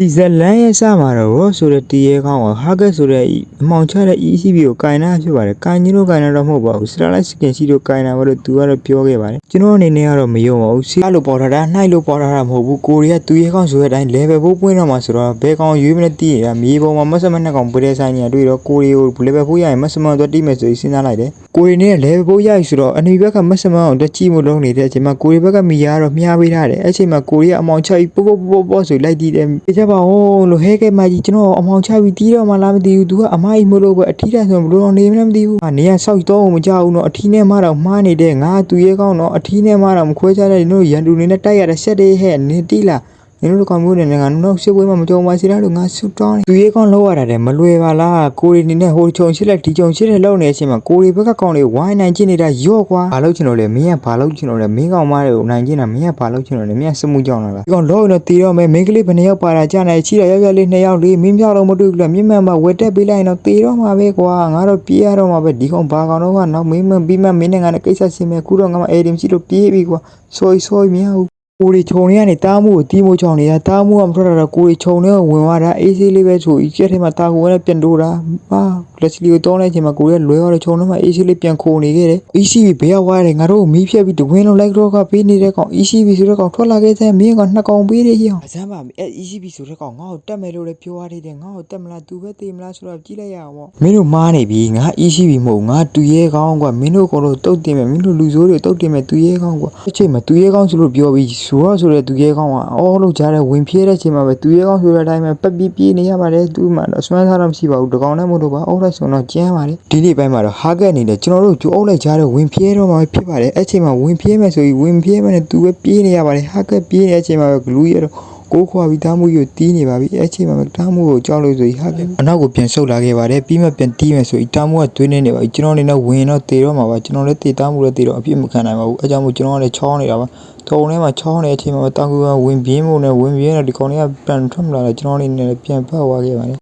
ဒီဇလန်ရဲ့စမှာတော့ဆိုတဲ့တီးရဲကောင်းကဟာကက်ဆိုတဲ့အမောင်ချတဲ့ ECB ကိုကိုင်နာဖြစ်ပါတယ်။ကိုင်ကြီးတို့ကိုင်နာတော့မဟုတ်ပါဘူး။ Starlight Skin စီတို့ကိုင်နာပါလို့သူကတော့ပြောခဲ့ပါတယ်။ကျွန်တော်အနေနဲ့ကတော့မယုံပါဘူး။စီးလို့ပေါ်ထားတာနှိုက်လို့ပေါ်ထားတာမဟုတ်ဘူး။ကိုရီးယားသူရဲကောင်းဆိုတဲ့အတိုင်း level 4ပွင့်တော့မှာဆိုတော့ဘယ်ကောင်ရွေးမလဲတီးရတာမြေပုံမှာမဆက်မနှစ်ကောင်ပွေတဲ့ဆိုင်နေတွေ့တော့ကိုရီကို level 4ရရင်မဆက်မတော့တီးမယ်ဆိုပြီးစဉ်းစားလိုက်တယ်။ကိုရီနဲ့ level 4ရပြီဆိုတော့အနီဘက်ကမဆက်မအောင်တက်ကြည့်မလို့နေတဲ့အချိန်မှာကိုရီဘက်ကမီယာကတော့မြားပေးထားတယ်။အဲ့ချိန်မှာကိုရီကအမောင်ချပြီးပေါ့ဆိုလိုက်တီးတယ်။ကြပါဦးလို့ဟဲကဲမကြီးကျွန်တော်အမောင်ချပြီးတီးတော့မှလားမသိဘူး။ तू ကအမကြီးမလို့ပဲအထီးတိုင်းဆိုဘလို့နေမလဲမသိဘူး။နေရဆောက်တော့မကြောက်ဘူးနော်အထီးနဲ့မတော့မှားနေတဲ့ငါသူရဲကောင်းတော့အထီးနဲ့မတော့မခွဲခြားတဲ့တို့ရန်သူနေနဲ့တိုက်ရတဲ့ဆက်တဲ့ဟဲ့နေတီးလားနင်တို့ကောင်မျိုးနဲ့ငါနောက်စစ်ပွဲမှာမကြုံပါစေလားလို့ငါဆူတောင်းသူရဲကောင်းလောက်ရတာတဲ့မလွယ်ပါလားကိုရီနေနဲ့ဟိုချုံရှစ်လက်ဒီချုံရှစ်လက်လောက်နေတဲ့အချိန်မှာကိုရီဘက်ကကောင်တွေဝိုင်းနိုင်ချင်နေတာရော့ကွာဘာလို့ချင်လို့လဲမင်းကဘာလို့ချင်လို့လဲမင်းကောင်မတွေကိုနိုင်ချင်တာမင်းကဘာလို့ချင်လို့လဲမင်းကစမှုကြောင်လားဒီကောင်လောတော့တီးတော့မယ်မင်းကလေးဘယ်နှယောက်ပါတာကြားနေချီတော့ယောက်လေး2ယောက်လေးမင်းပြောက်တော့မတွေ့ဘူးလားမြင့်မှန်မှာဝက်တက်ပေးလိုက်ရင်တော့တီးတော့မှာပဲကွာငါတော့ပြေးရတော့မှာပဲဒီကောင်ဘာကောင်တော့ကနောက်မင်းပြီးမှမင်းနဲ့ငါနဲ့ကိစ္စဆင်မယ်ခုတော့ငါမအေဒီမရှိလို့ပြေးပြီကွာဆိုမရဘူးကိုရီခြုံနေရနေတားမှုကိုတီးမိုးချောင်းနေတာတားမှုကမထွက်တော့ကိုရီခြုံနေကိုဝင်သွားတာအေးဆေးလေးပဲဆိုပြီးကြက်ထဲမှာတာကိုနဲ့ပြန်တိုးတာဟာလက်စလီကိုတောင်းလိုက်ချိန်မှာကိုရီကလွဲသွားတော့ခြုံထဲမှာအေးဆေးလေးပြန်ခိုနေခဲ့တယ် ECB ဘေးရောက်သွားတယ်ငါတို့မီးဖြက်ပြီးတဝင်းလုံးလိုက်တော့ကပေးနေတဲ့ကောင် ECB ဆိုတဲ့ကောင်ထွက်လာခဲ့တဲ့မင်းကနှစ်ကောင်ပေးတယ်ရအောင်အစမ်းပါအဲ ECB ဆိုတဲ့ကောင်ငါ့ကိုတက်မယ်လို့လည်းပြောရသေးတယ်ငါ့ကိုတက်မလားသူပဲတေးမလားဆိုတော့ကြည့်လိုက်ရအောင်ပေါ့မင်းတို့မားနေပြီငါ ECB မဟုတ်ငါတူရဲကောင်းကွာမင်းတို့ကောင်တို့တုတ်တင်မယ်မင်းတို့လူဆိုးတွေတုတ်တင်မယ်တူရဲကောင်းကွာအချိန်မှာတူရဲကောင်းဆိုလို့ပြောပြီးဆိုတဲ့သူရဲကောင်းကအော်လို့ကြားတဲ့ဝင်ဖြဲတဲ့ချိန်မှာပဲသူရဲကောင်းဆိုတဲ့အတိုင်းပဲပက်ပြီးပြေးနေရပါတယ်သူ့မှာတော့စွမ်းစားတော့မရှိပါဘူးတကောင်လည်းမဟုတ်တော့ပါအုပ်လိုက်ဆိုတော့ကျန်းပါတယ်ဒီနေ့ပိုင်းမှာတော့ဟာကက်အနေနဲ့ကျွန်တော်တို့ကျိုးအုပ်လိုက်ကြားတဲ့ဝင်ဖြဲတော့မှဖြစ်ပါတယ်အဲ့ချိန်မှာဝင်ဖြဲမယ်ဆိုပြီးဝင်ဖြဲမယ်နဲ့သူပဲပြေးနေရပါတယ်ဟာကက်ပြေးနေတဲ့အချိန်မှာပဲဂလူးရတော့ကိုခွာပြီးသားမှုကိုတီးနေပါပြီအဲ့ချိန်မှာပဲတားမှုကိုကြောက်လို့ဆိုပြီးဟာကက်အနောက်ကိုပြန်ဆုတ်လာခဲ့ပါတယ်ပြီးမှပြန်တီးမယ်ဆိုပြီးတားမှုကသွေးနေပါပြီကျွန်တော်အနေနဲ့ဝင်တော့တေတော့မှာပါကျွန်တော်လည်းတေတားမှုလည်းတေတော့အပြစ်မခံနိုင်ပါဘူးအဲကြောင့်မို့ကျွန်တော်ကလည်းချောင်းနေတာပါထုံထဲမှာချောင်းနေတဲ့အချိန်မှာတောင်ကူကဝင်ပြင်းမှုနဲ့ဒီကောင်တွေကပြန်ထွက်မလာတော့ကျွန်တော်အနေနဲ့ပြန်ဖတ်သွားခဲ့ပါတယ်